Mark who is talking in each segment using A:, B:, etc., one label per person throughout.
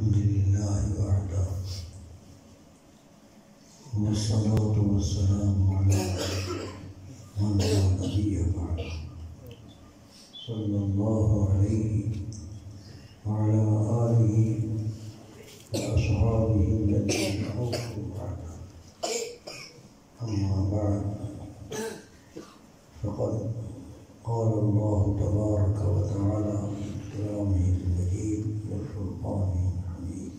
A: الحمد لله وحده والصلاة والسلام على من لا نبي بعده صلى الله عليه وعلى آله وأصحابه الذين أوفوا بعده. أما بعد فقد قال الله تبارك وتعالى في كلامه المجيد والفرقان الحميد.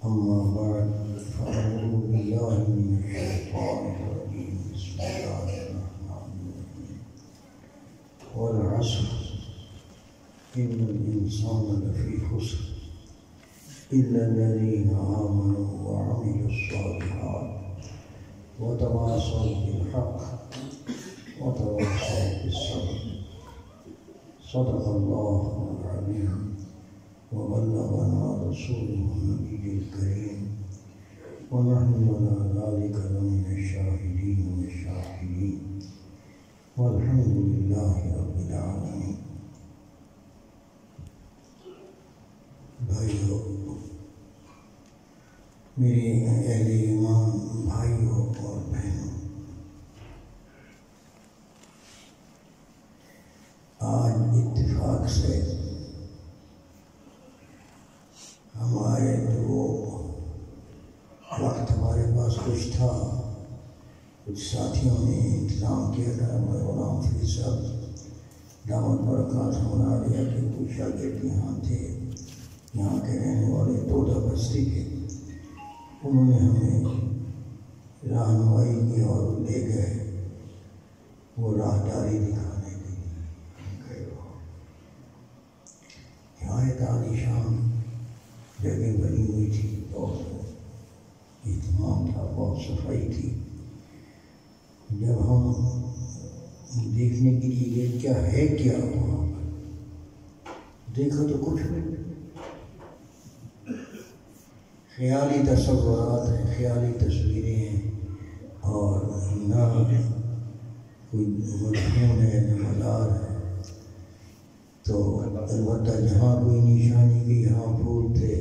A: أما بعد فأعوذ بالله من الشيطان الرجيم. بسم الله الرحمن الرحيم. والعصر إن الإنسان لفي خسر إلا الذين آمنوا وعملوا الصالحات وتواصوا بالحق وتواصوا بالصبر. صدق الله العظيم وبلغنا رسوله النبي الكريم ونحن على ذلك لمن الشاهدين والشاكرين والحمد لله رب العالمين. بھائیو، میرے اہل ایمان بھائیوں اور بہنوں، آج اتفاق سے ہم آئے تو وقت ہمارے پاس کچھ تھا، کچھ ساتھیوں نے انتظام کیا تھا. میں غلام فرید صاحب دامت برکات ہونا لیا کہ کچھ شاگرد یہاں تھے، یہاں کے رہنے والے تودا بستی کے. انہوں نے ہمیں رہنمائی کی اور لے گئے وہ راہداری دکھانے کے لیے. یہاں ایک عالیشان جگہ بنی ہوئی تھی، بہت اہتمام تھا، بہت صفائی تھی. جب ہم دیکھنے کے لیے گئے کیا ہے کیا وہاں پر، دیکھا تو کچھ نہیں، خیالی تصورات ہیں، خیالی تصویریں ہیں، اور نہ کوئی مدفون ہے نہ مزار ہے. تو البتہ جہاں کوئی نشانی کی، یہاں پھول تھے،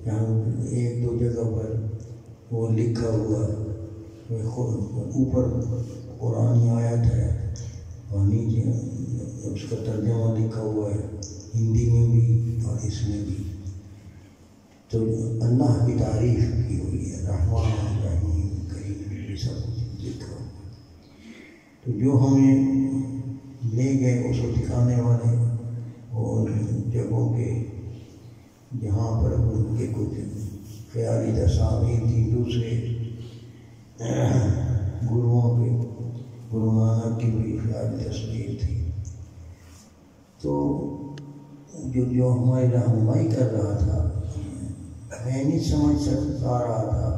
A: یہاں ایک دو جگہ پر وہ لکھا ہوا اوپر قرآنی آیت ہے اور نیچے اس کا ترجمہ لکھا ہوا ہے ہندی میں بھی اور اس میں بھی. تو اللہ کی تعریف کی ہوئی ہے، رحمان رحیم کریم، یہ سب لکھا ہوا. تو جو ہمیں لے گئے اس کو دکھانے والے اور جگہوں کے جہاں پر ان کے کچھ خیالی تصاویر تھی، دوسرے گروؤں کے، گرو نانک کی بھی خیالی تصویر تھی. تو جو ہماری رہنمائی کر رہا تھا، میں نہیں سمجھ سکتا رہا تھا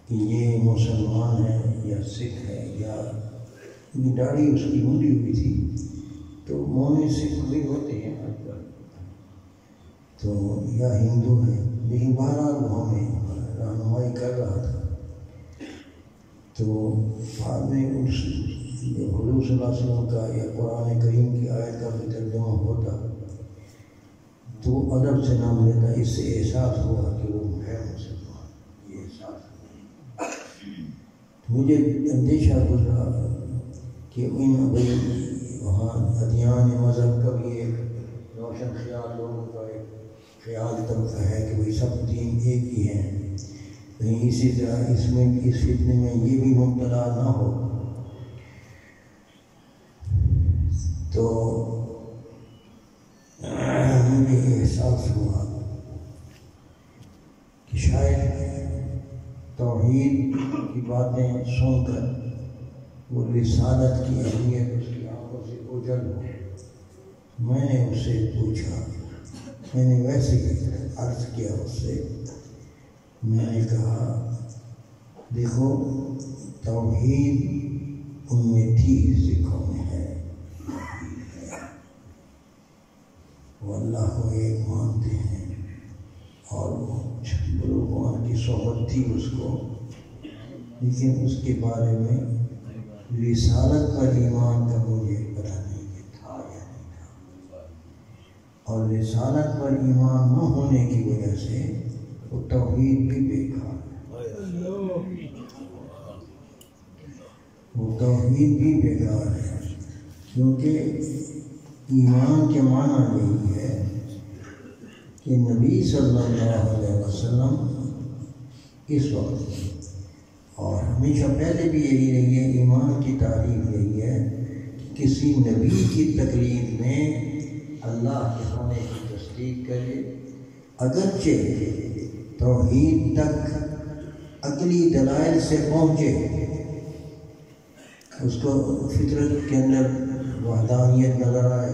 A: کہ یہ مسلمان ہے یا سکھ ہے، یا داڑھی اس کی ملی ہوئی تھی. تو مونے سکھ بھی ہوتے ہیں آج کل، تو یا ہندو ہے، لیکن بہرحال وہ ہمیں رہنمائی کر رہا تھا. تو بعد میں اس حضور صلی اللہ علیہ وسلم کا یا قرآن کریم کی آیت کا بھی ترجمہ ہوتا تو ادب سے نام لیتا. اس سے احساس ہوا کہ وہ ہے مسلمان، یہ احساس ہوا. مجھے اندیشہ گزرا کہ ان بھائی وہاں ادیان مذہب کا بھی ایک روشن خیال، لوگوں کا ایک خیال طبقہ ہے کہ بھائی سب دین ایک ہی ہیں، کہیں اسی طرح اس میں اس فتنے میں یہ بھی مبتلا نہ ہو. تو مجھے احساس ہوا کہ شاید توحید کی باتیں سن کر وہ رسالت کی اہمیت اس کی آنکھوں سے اوجھل ہو. میں نے اس سے پوچھا، میں نے ویسے ہی عرض کیا اس سے، میں نے کہا دیکھو توحید ان میں تھی، سکھوں میں ہے، وہ اللہ کو ایک مانتے ہیں اور وہ بزرگوں کی صحبت تھی اس کو، لیکن اس کے بارے میں رسالت پر ایمان کا مجھے پتہ نہیں کہ تھا یا نہیں تھا. اور رسالت پر ایمان نہ ہونے کی وہ توحید بھی بیکار ہے، وہ توحید بھی بیکار ہے، کیونکہ ایمان کے معنی یہی ہے کہ نبی صلی اللہ علیہ وسلم اس وقت اور ہمیشہ پہلے بھی یہی رہی ہے، ایمان کی تعریف یہی ہے کہ کسی نبی کی تقلید میں اللہ کے ہونے کی تصدیق کرے، اگرچہ توحید تک عقلی دلائل سے پہنچے، اس کو فطرت کے اندر وحدانیت نظر آئے،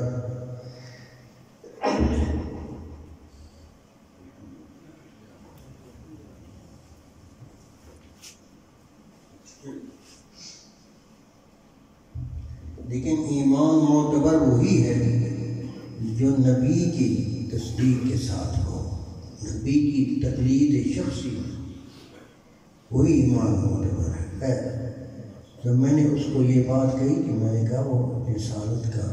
A: لیکن ایمان معتبر وہی ہے جو نبی کی تصدیق کے ساتھ ہو، نبی کی تقلید شخصی، وہی ایمان معتبر ہے۔ جب میں نے اس کو یہ بات کہی کہ میں نے کہا وہ رسالت کا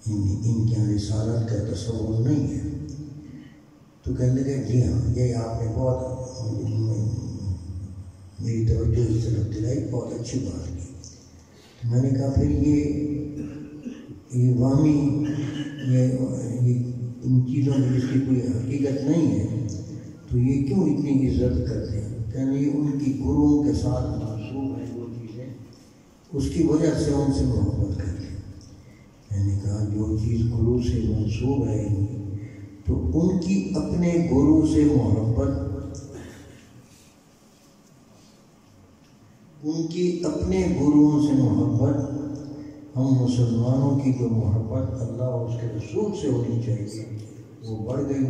A: ان کے یہاں رسالت کا تصور نہیں ہے، تو کہنے لگے جی ہاں، یہ آپ نے بہت میری توجہ اس طرف دلائی، بہت اچھی بات کی۔ تو میں نے کہا پھر یہ وامی یہ ان چیزوں میں جس کی کوئی حقیقت نہیں ہے تو یہ کیوں اتنی عزت کرتے ہیں؟ کہنے یہ ان کی گروؤں کے ساتھ منسوب ہیں وہ چیزیں، اس کی وجہ سے ان سے محبت کرتے ہیں۔ میں نے کہا جو چیز گرو سے منسوب ہے تو ان کی اپنے گرو سے محبت، ان کی اپنے گروؤں سے محبت، ہم مسلمانوں کی جو محبت اللہ اور اس کے رسول سے ہونی چاہیے وہ بڑھ گئی۔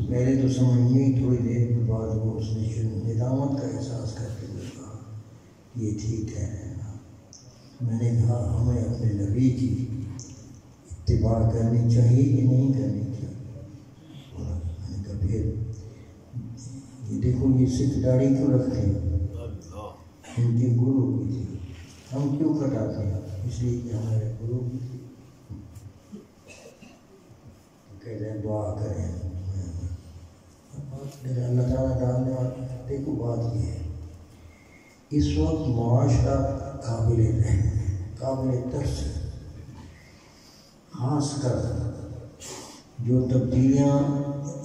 A: پہلے تو سمجھ نہیں، تھوڑی دیر کے بعد وہ اس نے ندامت کا احساس کرتے ہوئے کہا یہ ٹھیک ہے۔ میں نے کہا ہمیں اپنے نبی کی اتباع کرنی چاہیے کہ نہیں کرنی چاہیے؟ میں نے کہا پھر یہ دیکھو یہ سکھ داڑھی کیوں رکھتے ہیں؟ ان کی گرو کی تھی، ہم کیوں کٹاتے ہیں؟ اس لیے کہ ہمارے گرو کی تھی۔ کہتے ہیں دعا کریں، اللہ تعالیٰ ڈالنے والا۔ دیکھو بات یہ ہے، اس وقت معاشرہ قابل رحم ہے، قابل ترس ہے، خاص کر جو تبدیلیاں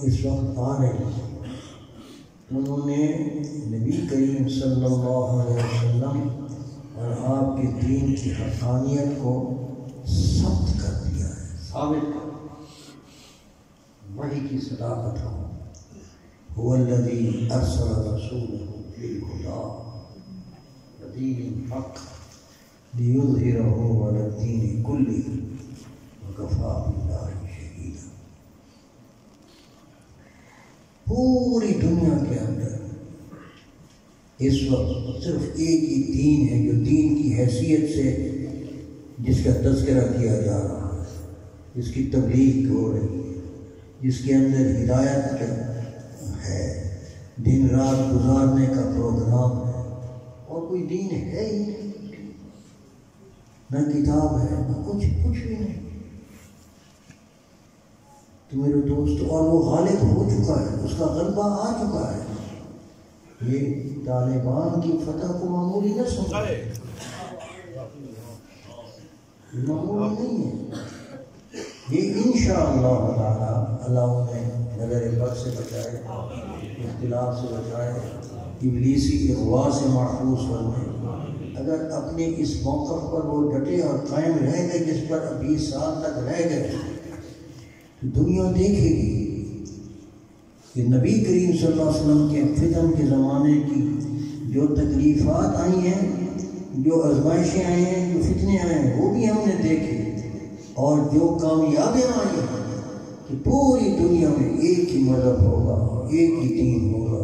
A: اس وقت آ رہی ہیں، انہوں نے نبی کریم صلی اللہ علیہ وسلم اور آپ کے دین کی حقانیت کو ثبت کر دیا ہے، ثابت کر وحی کی صداقت ہو۔ هو الذی ارسل رسولہ بالہدی ودین الحق لیظہرہ علی الدین کلہ وکفی باللہ شہیدا۔ پوری دنیا کے اندر اس وقت صرف ایک ہی دین ہے جو دین کی حیثیت سے جس کا تذکرہ کیا جا رہا ہے، جس کی تبلیغ ہو رہی ہے، جس کے اندر ہدایت ہے، دن رات گزارنے کا پروگرام ہے، اور کوئی دین ہے ہی نہیں، نہ کتاب ہے نہ کچھ بھی نہیں۔ تو میرے دوست، اور وہ غالب ہو چکا ہے، اس کا غلبہ آ چکا ہے۔ یہ طالبان کی فتح کو معمولی نہ سمجھے، معمولی نہیں ہے۔ یہ انشاءاللہ تعالی اللہ انہیں نظر بد سے بچائے، اختلاف سے بچائے، ابلیسی اغوا سے محفوظ فرمائے۔ اگر اپنے اس موقف پر وہ ڈٹے اور قائم رہ گئے جس پر 20 سال تک رہ گئے، تو دنیا دیکھے گی کہ نبی کریم صلی اللہ علیہ وسلم کے فتن کے زمانے کی جو تکلیفات آئی ہیں، جو آزمائشیں آئی ہیں، جو فتنے آئے ہیں، وہ بھی ہم نے دیکھے، اور جو کامیابیاں آئی ہیں کہ پوری دنیا میں ایک ہی مذہب ہوگا، ایک ہی دین ہوگا۔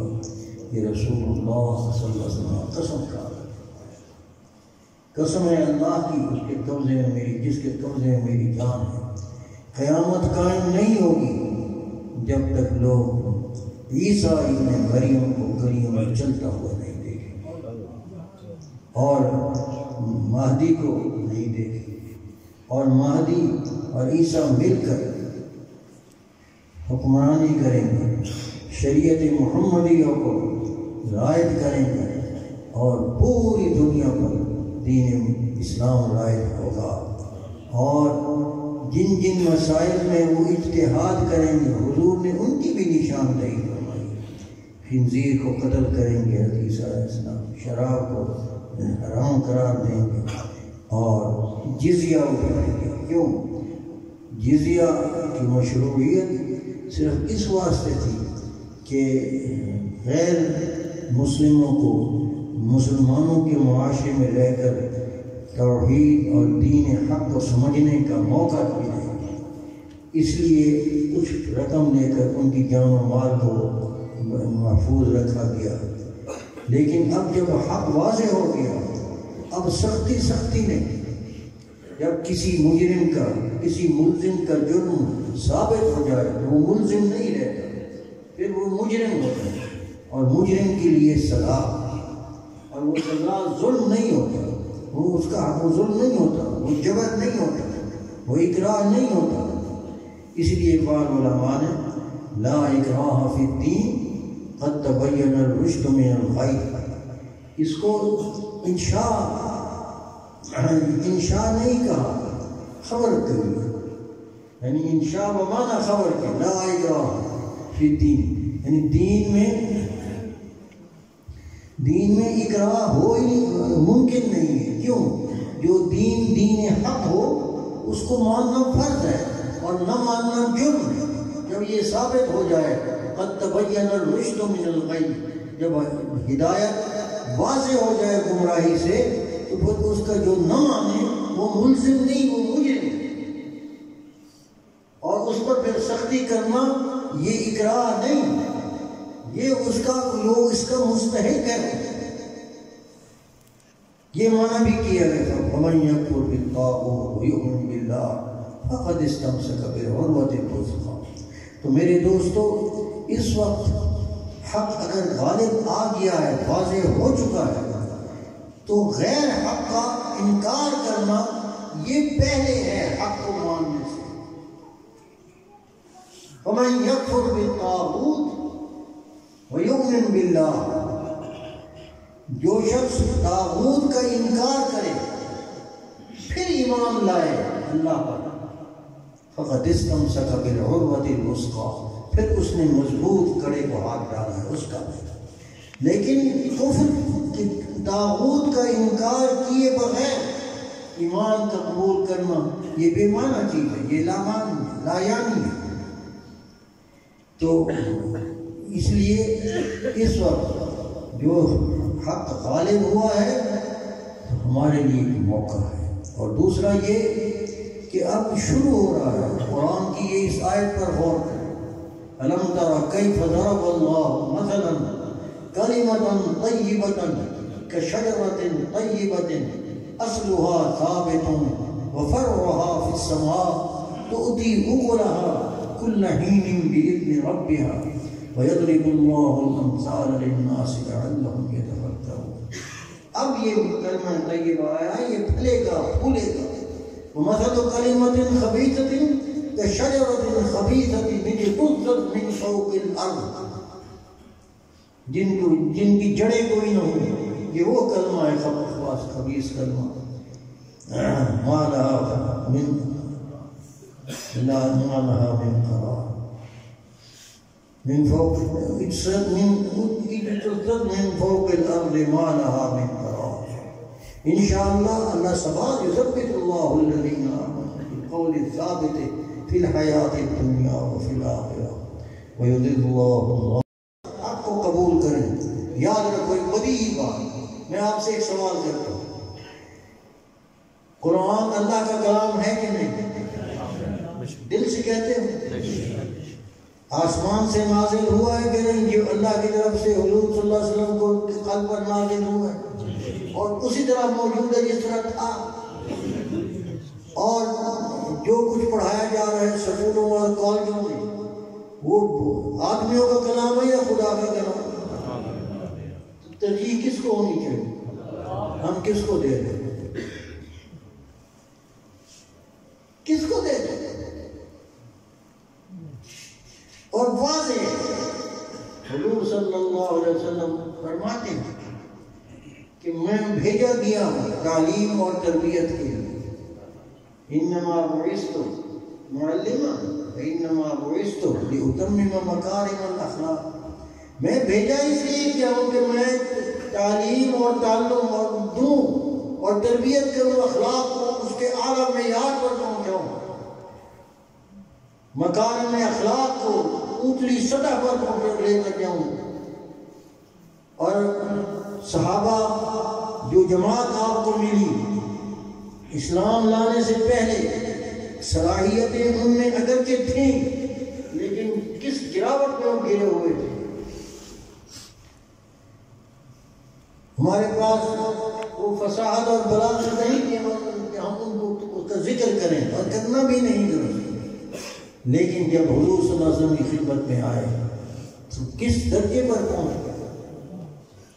A: یہ رسول اللہ صلی اللہ علیہ وسلم قسم کھا رہا ہے، قسم ہے اللہ کی، اس کے قبضے میں میری، جس کے قبضے میں میری جان ہے۔ قیامت قائم نہیں ہوگی جب تک لوگ عیسیٰ ابن مریم کو گلیوں میں چلتا ہوا نہیں دیکھیں، اور مہدی کو نہیں دیکھیں، اور مہدی اور عیسیٰ مل کر حکمرانی کریں گے، شریعت محمدیہ کو رائج کریں گے اور پوری دنیا پر دین اسلام رائج ہوگا، اور جن جن مسائل میں وہ اجتہاد کریں گے حضور نے ان کی بھی نشاندہی فرمائی۔ خنزیر کو قتل کریں گے حدیث علیہ السلام، شراب کو حرام قرار دیں گے اور جزیہ اٹھائیں گے۔ کیوں؟ جزیہ کی مشروعیت صرف اس واسطے تھی کہ غیر مسلموں کو مسلمانوں کے معاشرے میں رہ کر توحید اور دین حق کو سمجھنے کا موقع ملے، اس لیے کچھ رقم لے کر ان کی جان و مال کو محفوظ رکھا گیا۔ لیکن اب جب حق واضح ہو گیا، اب سختی نہیں، جب کسی مجرم کا کسی ملزم کا جرم ثابت ہو جائے تو وہ ملزم نہیں رہتا، پھر وہ مجرم ہوتا ہے، اور مجرم کے لیے سزا، اور وہ سزا ظلم نہیں ہوتا، وہ اس کا حق ظلم نہیں ہوتا، وہ جبر نہیں ہوتا، وہ اکراہ نہیں ہوتا۔ اس لیے بعض علماء نے لا اکراہ فی الدین قد تبین الرشد من الغی، اس کو انشاء نہیں کہا، خبر کری، یعنی انشاء بمعنی خبر کے، لا اکراہ فی الدین، یعنی دین میں اکراہ ہو ہی ممکن نہیں ہے۔ کیوں؟ جو دین حق ہو اس کو ماننا فرض ہے اور نہ ماننا جرم ہے۔ جب یہ ثابت ہو جائے قد تبین الرشد من الغی، جب ہدایت واضح ہو جائے گمراہی سے، تو پھر اس کا جو نہ مانے وہ ملزم نہیں، وہ مجرم ہے، اور اس پر پھر سختی کرنا یہ اکراہ نہیں، یہ اس کا مستحق ہے۔ یہ معنی بھی کیا گیا تھا وَمَن يَكْفُرْ بِالطَّاغُوتِ وَيُؤْمِنْ بِاللَّهِ فَقَدِ اسْتَمْسَكَ بِالْعُرْوَةِ الْوُثْقَىٰ۔ تو میرے دوستو، اس وقت حق اگر غالب آ گیا ہے، واضح ہو چکا ہے، تو غیر حق کا انکار کرنا یہ پہلے ہے حق کو ماننے سے۔ وَمَن يَكْفُرْ بِالطَّاغُوتِ وَيُؤْمِنْ بِاللَّهِ، جو شخص طاغوت کا انکار کرے پھر ایمان لائے اللہ پر، فقد استمسک بالعروۃ الوثقیٰ، پھر اس نے مضبوط کڑے کو ہاتھ ڈالا ہے اس کا۔ لیکن کفر طاغوت کا انکار کیے بغیر ایمان کا قبول کرنا یہ بے معنی چیز ہے، یہ لا یعنی ہے۔ تو اس لیے اس وقت جو حق غالب ہوا ہے ہمارے لیے ایک موقع ہے، اور دوسرا یہ کہ اب شروع ہو رہا ہے قرآن کی یہ اس آیت پر غور کریں، أَلَمْ تَرَ كَيْفَ ضَرَبَ اللَّهُ مَثَلًا كَلِمَةً طَيِّبَةً كَشَجَرَةٍ طَيِّبَةٍ أَصْلُهَا ثَابِتٌ وَفَرْعُهَا فِي السَّمَاءِ تُؤْتِي أُكُلَهَا كُلَّ حِينٍ بِإِذْنِ رَبِّهَا وَيَضْرِبُ اللَّهُ الْأَمْثَالَ لِلنَّاسِ لَعَلَّهُمْ يَتَفَكَّرُونَ۔ اب یہ کلمہ طیبہ آیا، یہ پھلے گا پھولے گا۔ وَمَثَلُ كَلِمَةٍ خَبِيثَةٍ كَشَجَرَةٍ خَبِيثَةٍ اجْتُثَّتْ مِنْ فَوْقِ الْأَرْضِ، جن کی جڑیں کوئی نہ ہوں، یہ وہ کلمہ ہے خبیث کلمہ، مَا لَهَا مِنْ قَرَارٍ، من فوق الارض ما لها من قرار۔ انشاءاللہ اللہ ثبات یثبت اللہ الذین آمنوا بالقول الثابت فی الحیات الدنیا وفی الآخرہ ویضل اللہ۔ آپ کو قبول کریں۔ یاد رکھو ایک بدیہی بات، میں آپ سے ایک سوال کرتا ہوں، قرآن اللہ کا کلام ہے کہ نہیں؟ دل سے کہتے ہو؟ آسمان سے نازل ہوا ہے کہ نہیں؟ جو اللہ کی طرف سے حضور صلی اللہ علیہ وسلم کو قلب پر نازل ہوا ہے، اور اسی طرح موجود ہے جس طرح تھا، اور جو کچھ پڑھایا جا رہا ہے سکولوں اور کالجوں میں وہ آدمیوں کا کلام ہے یا خدا کا کلام؟ ترجیح کس کو ہونی چاہیے؟ ہم کس کو دے دیں؟ کس کو دے دیں؟ اور واضح حضور صلی اللہ علیہ وسلم فرماتے ہیں کہ میں بھیجا گیا ہوں تعلیم اور تربیت کے لیے، انما بعثت معلما وانما بعثت لاتمم مکارم الاخلاق، میں بھیجا اس لیے کیا ہوں کہ میں تعلیم اور تعلم اور دوں اور تربیت کروں، اخلاق کو اس کے اعلیٰ معیار پر پہنچاؤں، مکارم اخلاق کو اوپری سطح پر پہنچ لے کر جاؤں۔ اور صحابہ جو جماعت آپ کو ملی اسلام لانے سے پہلے، صلاحیتیں ان میں اگرچہ تھیں لیکن کس گراوٹ میں وہ گرے ہوئے تھے۔ ہمارے پاس وہ فصاحت اور بلاغت نہیں کہ ہم ان کا ذکر کریں، اور کرنا بھی نہیں ضرورت، لیکن جب حضور صلی اللہ علیہ وسلم کی خدمت میں آئے تو کس درجے پر پہنچ گئے،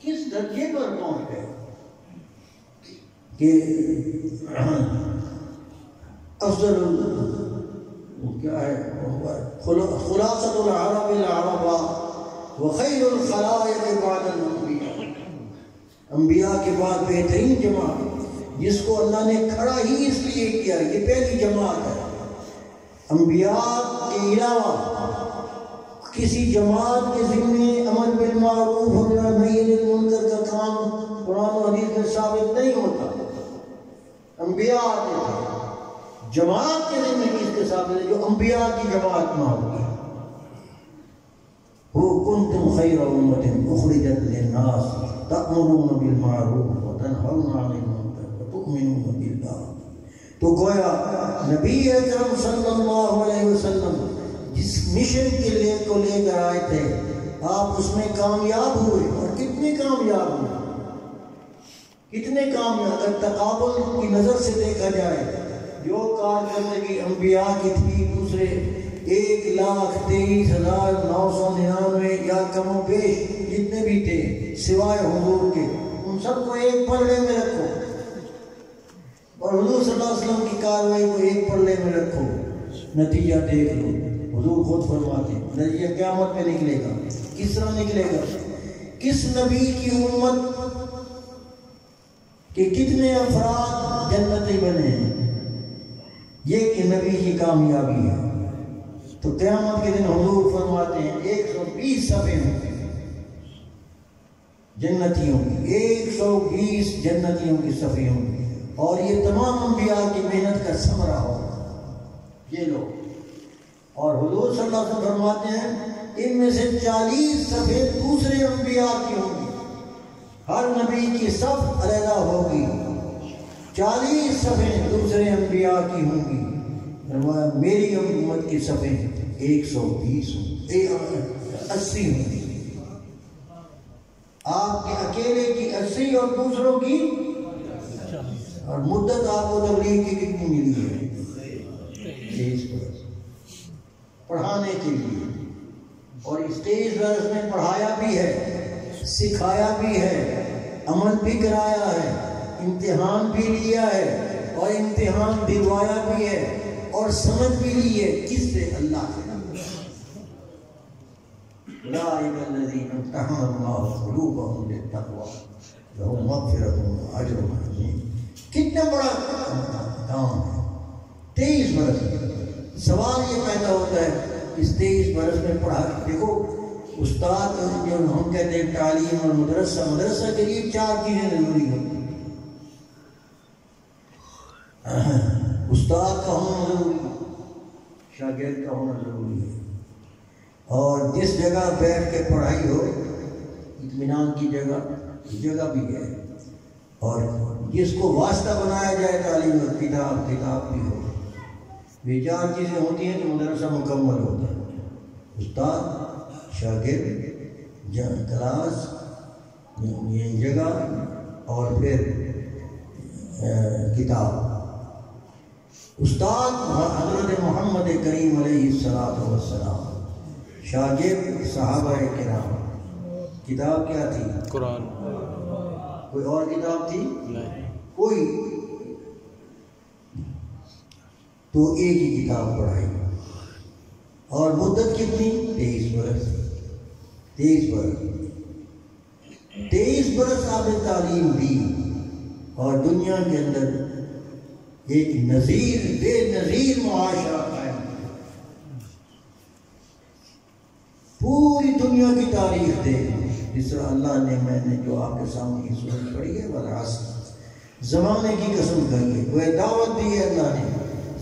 A: کس درجے پر پہنچ گئے کہ افضل کیا ہے خلاصۃ العرب العربا وخیر الخلائق بعد الانبیاء، انبیاء کے بعد بہترین جماعت جس کو اللہ نے کھڑا ہی اس لیے کیا، یہ پہلی جماعت ہے۔ انبیاء کے علاوہ کسی جماعت کے ذمے امر بالمعروف و نہی عن المنکر کا کام قرآن و حدیث میں ثابت نہیں ہوتا، انبیاء آتے تھے۔ جماعت کے ذمے کس کے ثابت ہے؟ جو انبیاء کی جماعت نہ ہوگی۔ کنتم خیر امۃ اخرجت للناس تأمرون بالمعروف وتنہون عن المنکر وتؤمنون باللہ۔ تو گویا نبی اکرم صلی اللہ علیہ وسلم جس مشن کے کو لے کر آئے تھے، آپ اس میں کامیاب ہوئے، اور کتنے کامیاب ہوئے، کتنے کامیاب۔ اگر تقابل کی نظر سے دیکھا جائے، جو کارکردگی انبیاء کی تھی دوسرے 1,23,999 یا کم و بیش جتنے بھی تھے سوائے حضور کے، ان سب کو ایک پلڑے میں رکھو، اور حضور صلی اللہ علیہ وسلم کی کاروائی کو ایک پلڑے میں رکھو، نتیجہ دیکھ لو۔ حضور خود فرماتے ہیں نتیجہ قیامت میں نکلے گا۔ کس طرح نکلے گا؟ کس نبی کی امت کہ کتنے افراد جنتی بنے ہیں، یہ کہ نبی کی کامیابی ہے۔ تو قیامت کے دن حضور فرماتے ہیں 120 صفحے میں جنتیوں کی، 120 جنتیوں کی صفحے ہوں گی، اور یہ تمام انبیاء کی محنت کا ثمرہ ہوگا یہ لوگ۔ اور حضور صلی اللہ علیہ وسلم فرماتے ہیں ان میں سے 40 صفحے دوسرے انبیاء کی ہوں گی، ہر نبی کی صف علیحدہ ہوگی، 40 صفحے دوسرے انبیاء کی ہوں گی۔ میری امت کی صفحے 120 80 ہوں گی، آپ کے اکیلے کی 80 اور دوسروں کی، اور مدت آپ کو تبلیغ کی کتنی ملی ہے؟ 23 برس پڑھانے کے لیے، اور اس 23 برس میں پڑھایا بھی ہے، سکھایا بھی ہے، عمل بھی کرایا ہے، امتحان بھی لیا ہے، اور امتحان دلوایا بھی ہے، اور سمجھ بھی لی ہے۔ کس سے؟ اللہ سے۔ اولئک الذین امتحن اللہ قلوبهم للتقوی لہم مغفرۃ واجر عظیم۔ کتنا بڑا کام ہے 23 برس۔ سوال یہ پیدا ہوتا ہے اس 23 برس میں پڑھا، دیکھو استاد جو ہم کہتے ہیں تعلیم اور مدرسہ کے لیے 4 چیزیں ضروری ہوتی ہیں۔ استاد کا ہونا ضروری ہے، شاگرد کا ہونا ضروری ہے، اور جس جگہ بیٹھ کے پڑھائی ہو اطمینان کی جگہ بھی ہے، اور جس کو واسطہ بنایا جائے تعلیم اور کتاب بھی ہو۔ یہ 4 چیزیں ہوتی ہیں تو مدرسہ مکمل ہوتا ہے۔ استاد، شاگرد، کلاس، یہ جگہ، اور پھر کتاب۔ استاد حضرت محمد کریم علیہ السلام، شاگرد صحابہ کرام، کتاب کیا تھی؟ قرآن۔ کوئی اور کتاب تھی؟ نہیں، کوئی۔ تو ایک ہی کتاب پڑھائی، اور مدت کتنی؟ 23 برس 23 برس آپ نے تعلیم دی اور دنیا کے اندر ایک بے نظیر معاشرہ قائم کیا۔ پوری دنیا کی تاریخ دے جس طرح اللہ نے، میں نے جو آپ کے سامنے کی سورت پڑھی ہے والعصر، زمانے کی قسم کھائی ہے، وہ دعوت دی ہے اللہ نے،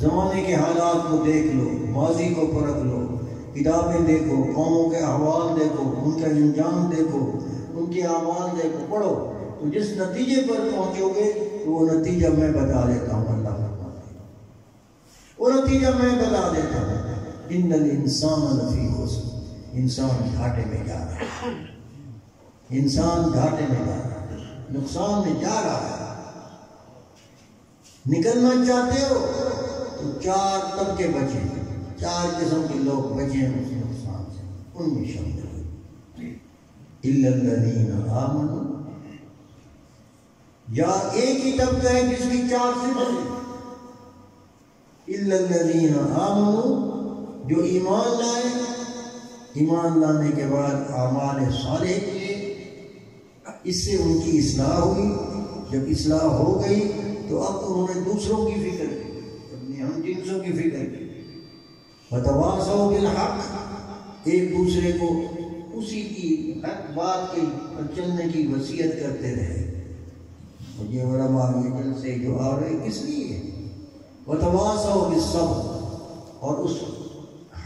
A: زمانے کے حالات کو دیکھ لو، ماضی کو پرکھ لو، کتابیں دیکھو، قوموں کے احوال دیکھو، ان کا انجام دیکھو، ان کے اعمال دیکھو، پڑھو، تو جس نتیجے پر پہنچو گے تو وہ نتیجہ میں بتا دیتا ہوں۔ اللہ فرماتے ہیں وہ نتیجہ میں بتا دیتا ہوں، ان الانسان لفی خسر، انسان گھاٹے میں جا رہا ہے، انسان گھاٹے میں جا رہا ہے، نقصان میں جا رہا ہے۔ نکلنا چاہتے ہو تو 4 طبقے بچے، 4 قسم کے لوگ بچے ہیں اس نقصان سے، ان میں شامل ہیں الا الذین آمنوا، یا ایک ہی طبقہ ہے جس کی 4 صفات ہیں، الا الذین آمنوا، جو ایمان لائے، ایمان لانے کے بعد اعمال صالح کیے، اس سے ان کی اصلاح ہوئی، جب اصلاح ہو گئی تو اب انہوں نے دوسروں کی فکر کی، اپنے ہم جنسوں کی فکر کی، وتواصوا بالحق، ایک دوسرے کو اسی کی حق بات کی پر چلنے کی وصیت کرتے رہے۔ اور یہ علماء یہ جلسے جو آ رہے کس لیے ہے؟ وتواصوا بالصبر، اور اس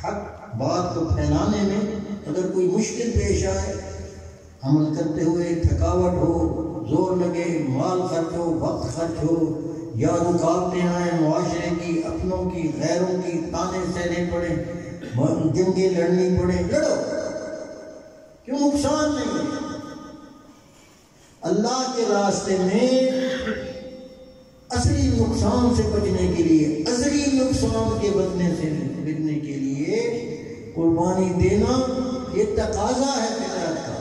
A: حق بات کو پھیلانے میں اگر کوئی مشکل پیش آئے، عمل کرتے ہوئے تھکاوٹ ہو، زور لگے، مال خرچ ہو، وقت خرچ ہو، یا رکاوٹیں آئیں معاشرے کی، اپنوں کی، غیروں کی، تانے سہنے پڑیں، جنگیں لڑنی پڑیں، لڑو، کیوں نقصان نہیں ہے۔ اللہ کے راستے میں اصلی نقصان سے بچنے کے لیے، اصلی نقصان کے بچنے کے لیے قربانی دینا یہ تقاضا ہے فطرت کا،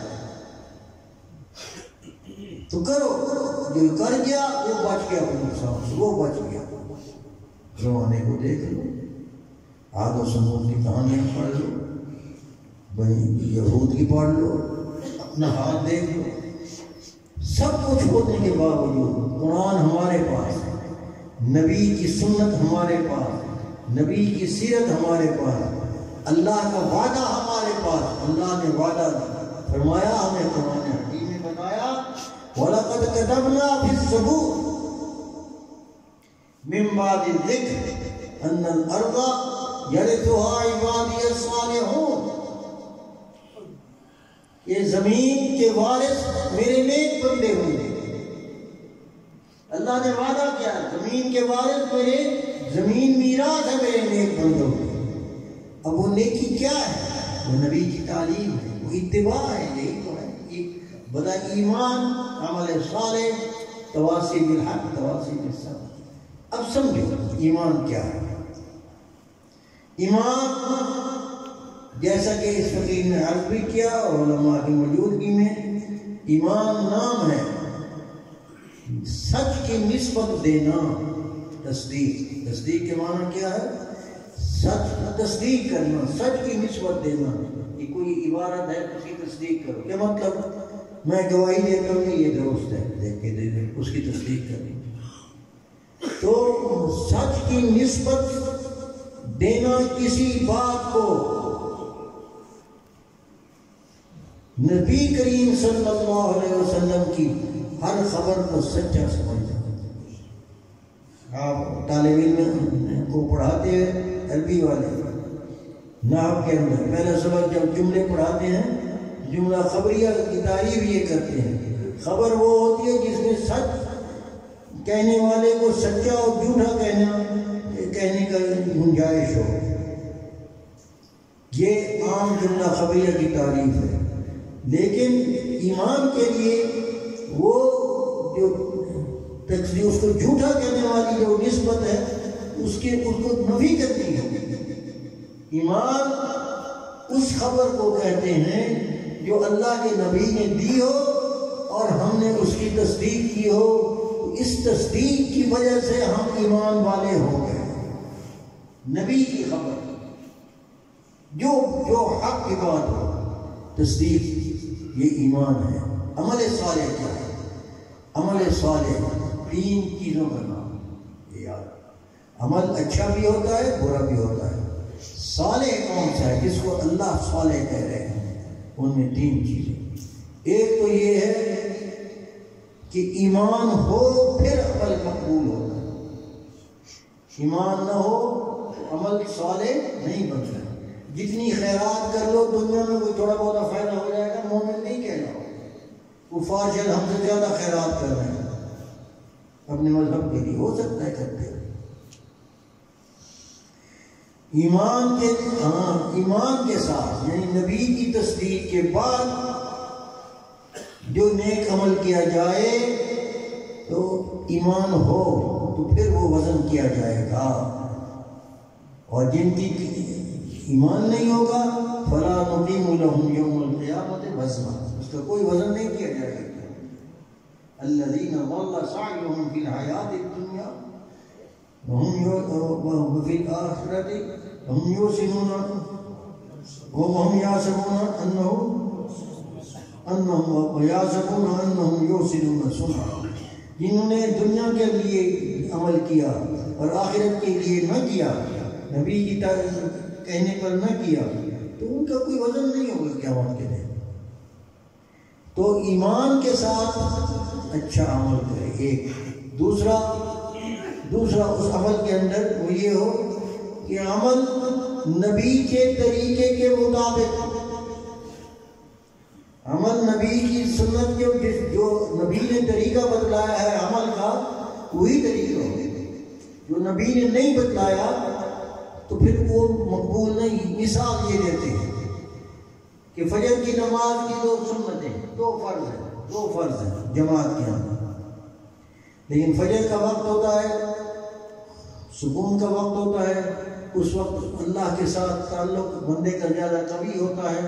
A: تو کرو، جو کر گیا وہ بچ گیا، اپنے نقصان سے وہ بچ گیا۔ زمانے کو دیکھ لو، عاد و ثمود کی کہانیاں پڑھ لو، بنی یہود کی پڑھ لو، اپنا حال دیکھ لو، سب کچھ ہونے کے باوجود قرآن ہمارے پاس ہے، نبی کی سنت ہمارے پاس، نبی کی سیرت ہمارے پاس، اللہ کا وعدہ ہمارے پاس، اللہ نے وعدہ فرمایا، ہمیں قرآن حکیم میں بتایا، وَلَقَدْ كَتَبْنَا فِي الزَّبُورِ مِن بَعْدِ الذِّكْرِ أَنَّ الْأَرْضَ يَرِثُهَا عِبَادِيَ الصَّالِحُونَ، یہ زمین کے وارث میرے نیک بندے ہوں گے۔ اللہ نے وعدہ کیا، زمین کے وارث میرے، زمین میراث ہے میرے نیک بندوں کی۔ اب وہ نیکی کیا ہے؟ وہ نبی کی تعلیم ہے، وہ اتباع ہے، یہی تو ہے، بدا ایمان، عمل صالح، تواصی بالحق، تواصی بالصبر۔ اب سمجھو ایمان کیا ہے۔ ایمان جیسا کہ اس فقیر نے عرض بھی کیا اور علماء کی موجودگی میں، ایمان نام ہے سچ کی نسبت دینا، تصدیق۔ تصدیق کے معنی کیا ہے؟ سچ تصدیق کرنا، سچ کی نسبت دینا۔ یہ کوئی عبارت ہے اس کی تصدیق کرو، کیا مطلب؟ میں گواہی دیتا ہوں یہ درست ہے، دیکھ کے دے دے، اس کی تصدیق کرنی۔ تو سچ کی نسبت دینا کسی بات کو، نبی کریم صلی اللہ علیہ وسلم کی ہر خبر کو سچا سمجھنا۔ آپ طالب علم کو پڑھاتے ہیں عربی والے، نحو کے اندر پہلا سبق جب جملے پڑھاتے ہیں، جملہ خبریہ کی تعریف یہ کرتے ہیں، خبر وہ ہوتی ہے جس میں سچ کہنے والے کو سچا اور جھوٹا کہنے کا گنجائش ہو، یہ عام جملہ خبریہ کی تعریف ہے۔ لیکن ایمان کے لیے وہ جو تکذیب، اس کو جھوٹا کہنے والی جو نسبت ہے اس کو نفی کرتی ہے۔ ایمان اس خبر کو کہتے ہیں جو اللہ کے نبی نے دی ہو اور ہم نے اس کی تصدیق کی ہو، اس تصدیق کی وجہ سے ہم ایمان والے ہو گئے۔ نبی کی خبر، جو حق کی بات ہو تصدیق، یہ ایمان ہے۔ عمل صالح کیا ہے؟ عمل صالح 3 چیزوں کا نام ہے یاد۔ عمل اچھا بھی ہوتا ہے، برا بھی ہوتا ہے۔ صالح کون سا ہے؟ جس کو اللہ صالح کہہ رہے ہیں، ان میں 3 چیزیں۔ ایک تو یہ ہے کہ ایمان ہو پھر عمل مقبول ہوتا ہے۔ ایمان نہ ہو تو عمل صالح نہیں بنتا۔ جتنی خیرات کر لو دنیا میں کوئی تھوڑا بہت فائدہ ہو جائے گا، مومن نہیں کہنا ہو۔ کفار شاید ہم سے زیادہ خیرات کر رہے ہیں اپنے مذہب کے لیے، ہو سکتا ہے کرتے ہیں۔ ایمان کے ساتھ یعنی نبی کی تصدیق کے بعد جو نیک عمل کیا جائے تو ایمان ہو تو پھر وہ وزن کیا جائے گا، اور جن کی ایمان نہیں ہوگا فلا نقیم لهم یوم القیامت وزنا، اس کا کوئی وزن نہیں کیا جائے گا۔ الذین ضل سعیهم فی الحیات الدنیا وفی الآخرۃ هم یحسنون وهم یحسبون انہم یحسنون صنعا، جنہوں نے دنیا کے لیے عمل کیا اور آخرت کے لیے نہ کیا، نبی کی کہنے پر نہ کیا، تو ان کا کوئی وزن نہیں ہوگا قیامت کے دن۔ تو ایمان کے ساتھ اچھا عمل کرے ایک۔ دوسرا اس عمل کے اندر وہ یہ ہو کہ عمل نبی کے طریقے کے مطابق، عمل نبی کی سنت کے جو نبی نے طریقہ بتلایا ہے عمل کا وہی طریقہ ہو۔ جو نبی نے نہیں بتلایا تو پھر وہ مقبول نہیں۔ مثال یہ دیتے ہیں کہ فجر کی نماز کی 2 سنتیں، 2 فرض ہیں جماعت کے اندر، لیکن فجر کا وقت ہوتا ہے، سکون کا وقت ہوتا ہے، اس وقت اللہ کے ساتھ تعلق بندے کا زیادہ قوی ہوتا ہے،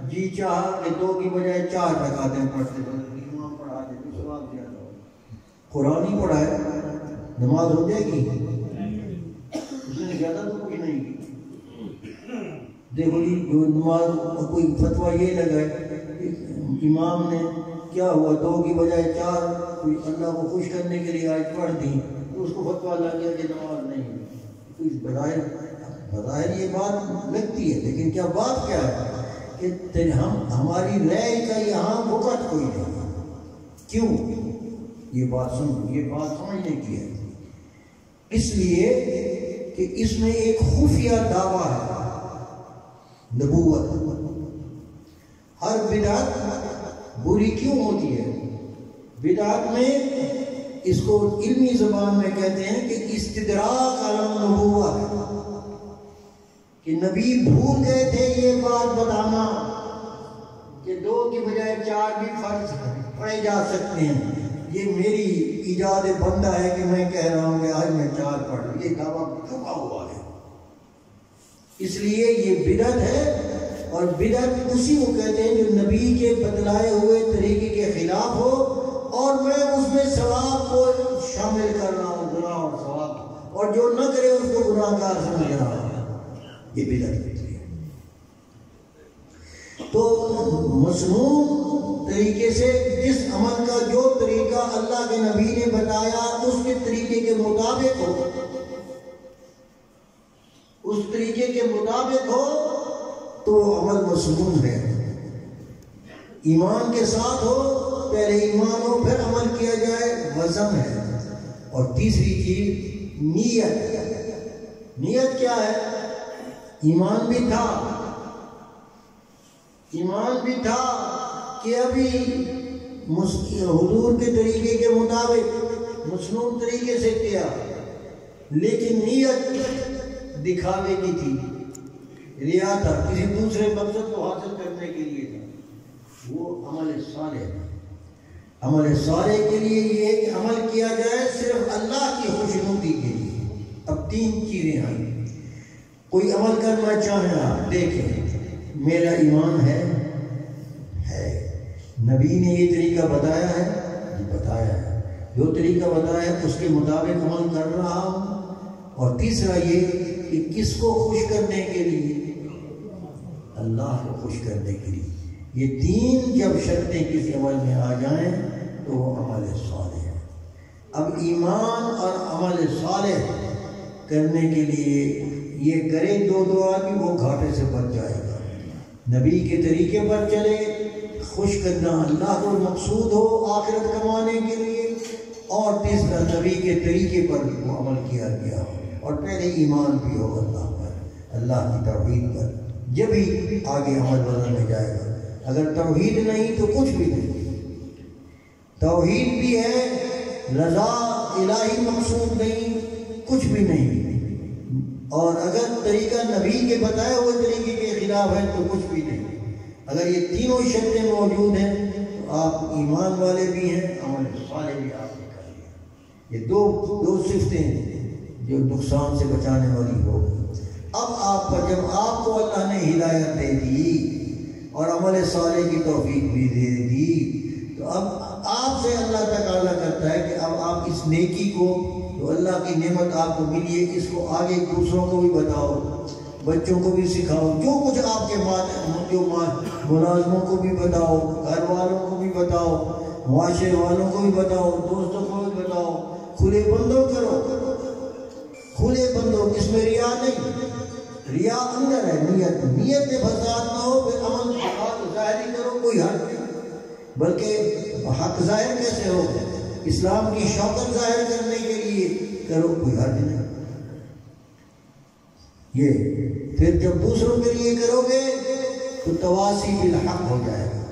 A: جی چاہا کہ 2 کی بجائے 4 رکعتیں پڑھتے ہیں، امام پڑھا دے تو ثواب زیادہ ہو۔ قرآن ہی پڑھا ہے، نماز ہو جائے گی؟ اس نے زیادہ تو کچھ نہیں کی۔ دیکھو جی جو نماز کوئی فتویٰ یہ لگائے امام نے کیا ہوا 2 کی بجائے 4 کوئی اللہ کو خوش کرنے کے لیے آج پڑھ دی، تو اس کو فتویٰ لگ گیا کہ نماز نہیں۔ کوئی بظاہر یہ بات لگتی ہے، لیکن کیا بات کیا ہے کہ ہماری رائے کا یہاں وقت کوئی نہیں۔ کیوں؟ یہ بات سمجھنے کی ہے، اس لیے کہ اس میں ایک خفیہ دعویٰ ہے نبوت۔ ہر بدعت بری کیوں ہوتی ہے؟ بدعت میں اس کو علمی زبان میں کہتے ہیں کہ استدراک علی النبوہ ہے، کہ نبی بھول گئے تھے یہ بات بتانا کہ 2 کی بجائے 4 بھی فرض پڑھے جا سکتے ہیں۔ یہ میری ایجاد بندہ ہے کہ میں کہہ رہا ہوں کہ آج میں 4 پڑھ لوں، یہ دعویٰ چھپا ہوا ہے۔ اس لیے یہ بدعت ہے، اور بدعت اسی کو کہتے ہیں جو نبی کے بتلائے ہوئے طریقے کے خلاف ہو، اور میں اس میں ثواب کو شامل کر رہا ہوں، گناہ اور ثواب، اور جو نہ کرے اس کو گناہ گار سمجھ رہا ہوں، یہ بدعت ہوتی ہے۔ تو مسنون طریقے سے جس عمل کا جو طریقہ اللہ کے نبی نے بتایا اس کے طریقے کے مطابق ہو، اس طریقے کے مطابق ہو تو عمل مسنون ہے۔ ایمان کے ساتھ ہو، پہلے ایمان ہو پھر عمل کیا جائے، وزن ہے۔ اور تیسری چیز نیت۔ نیت کیا ہے؟ ایمان بھی تھا کہ ابھی حضور کے طریقے کے مطابق مسنون طریقے سے کیا، لیکن نیت دکھاوے کی تھی، ریا تھا، کسی دوسرے مقصد کو حاصل کرنے کے لیے تھا، وہ عمل صالح۔ عمل صالح کے لیے یہ ہے کہ عمل کیا جائے صرف اللہ کی خوشنودی کے لیے۔ اب 3 چیزیں آئیں۔ کوئی عمل کرنا چاہیں آپ دیکھیں میرا ایمان ہے، نبی نے یہ طریقہ بتایا ہے، جو طریقہ بتایا ہے اس کے مطابق عمل کر رہا ہوں۔ اور تیسرا یہ کہ کس کو خوش کرنے کے لیے، اللہ کو خوش کرنے کے لیے. یہ تین جب شرطیں کسی عمل میں آ جائیں تو وہ عمل صالح ہے. اب ایمان اور عمل صالح کرنے کے لیے یہ کرے دو آدمی وہ گھاٹے سے بچ جائے گا. نبی کے طریقے پر چلے، خوش کرنا اللہ کو مقصود ہو آخرت کمانے کے لیے، اور تیسرا نبی کے طریقے پر وہ عمل کیا گیا ہو، اور پہلے ایمان بھی ہو اللہ پر، اللہ کی توحید پر، جب ہی آگے عمل بدل میں جائے گا. اگر توحید نہیں تو کچھ بھی نہیں. توحید بھی ہے، رضا الہی مقصود نہیں، کچھ بھی نہیں. اور اگر طریقہ نبی کے بتائے ہوئے طریقے کے خلاف ہے تو کچھ بھی نہیں. اگر یہ تینوں شرطیں موجود ہیں تو آپ ایمان والے بھی ہیں، عمل صالح بھی آپ نے کر لیا. یہ دو صفتیں جو نقصان سے بچانے والی ہو. اب آپ پر جب آپ کو اللہ نے ہدایت دے دی اور عمل صالح کی توفیق بھی دے دی، تو اب آپ سے اللہ تقاضا کرتا ہے کہ اب آپ اس نیکی کو، تو اللہ کی نعمت آپ کو ملی ہے، اس کو آگے دوسروں کو بھی بتاؤ، بچوں کو بھی سکھاؤ، جو کچھ آپ کے ملازموں کو بھی بتاؤ، گھر والوں کو بھی بتاؤ، معاشرے والوں کو بھی بتاؤ، دوستوں کو بھی بتاؤ. کھلے بندوں کرو، کھلے بندوں. اس میں ریا نہیں، ریا اندر ہے. نیت میں فساد نہ ہو، پھر عمل ظاہری کرو، کوئی حق نہیں. بلکہ حق ظاہر کیسے ہو؟ اسلام کی شوقت ظاہر کرنے کے لیے کرو، کوئی حق نہیں. یہ پھر جب دوسروں کے لیے کرو گے تو تواصی بالحق ہو جائے گا.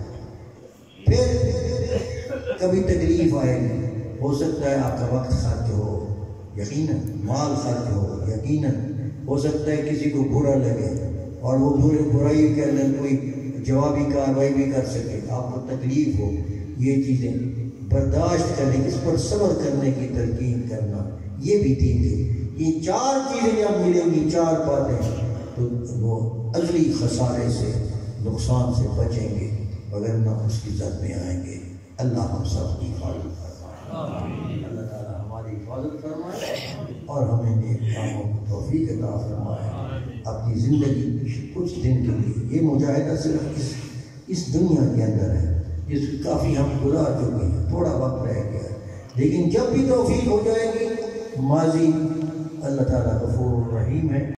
A: پھر کبھی تکلیف آئے گی، ہو سکتا ہے آپ کا وقت خرچ ہو، یقیناً مال خرچ ہو، یقیناً ہو سکتا ہے کسی کو برا لگے اور وہ برائی کے اندر کوئی جوابی کارروائی بھی کر سکے، آپ کو تکلیف ہو. یہ چیزیں برداشت کرنے، اس پر صبر کرنے کی تلقین کرنا، یہ بھی تین تھی. یہ چار چیزیں جب ملیں گی، چار باتیں، تو وہ ازلی خسارے سے، نقصان سے بچیں گے، وگرنہ اس کی زد میں آئیں گے. اللہ ہم سب کی حفاظت فرمائے، اللہ تعالیٰ ہماری حفاظت فرمائے اور ہمیں نیک کاموں کی توفیق عطا فرمائے. اپنی زندگی کچھ دن کے لیے، یہ مجاہدہ صرف اس دنیا کے اندر ہے، جس کافی ہم گزار چکے ہیں، تھوڑا وقت رہ گیا ہے، لیکن جب بھی توفیق ہو جائے گی، ماضی اللہ تعالیٰ غفور رحیم ہے.